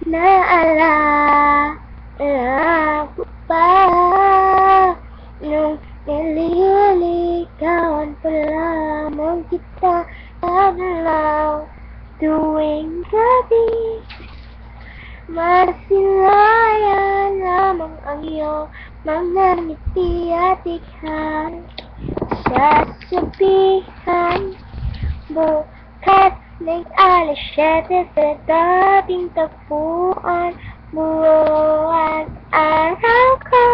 Naalala ko pa nung nililigawan pa lamang kita kadalaw tuwing gabi. Masilayan lamang ang iyong mga ngiti at ikhan. Sasabihan bukas ng alas 7 sa dating tagpuan. Buwan araw ko,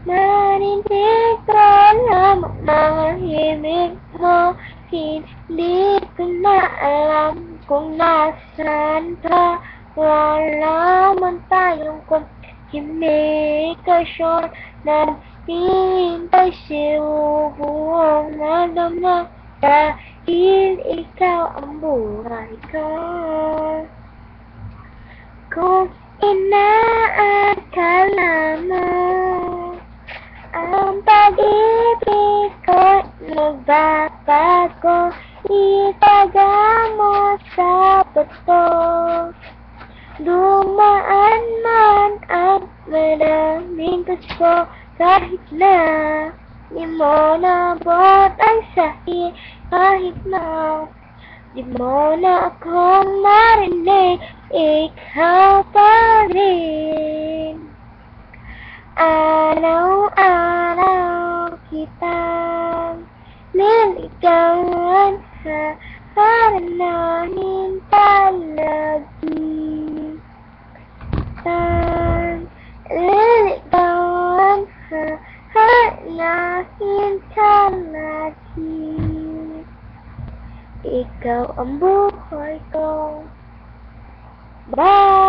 marinig ko lamang mga himig mo. Hindi ko na alam kung nasaan ka. Wala man tayong komunikasyon. Naghihintay sa'yo buong madama dahil ikaw ang buhay ko. Kung inaakala mo ang pag-ibig ko'y magbabago, itaga mo sa bato. Dumaan man ang maraming gusto, kahit na di mo nabot ang sakit, kahit na di mo na ako marinig, ikaw pa rin. Araw-araw kitang niligawan, paranahin palagi. Niligawan, hanahin ka lagi. Ikaw ang buhay ko. Bye!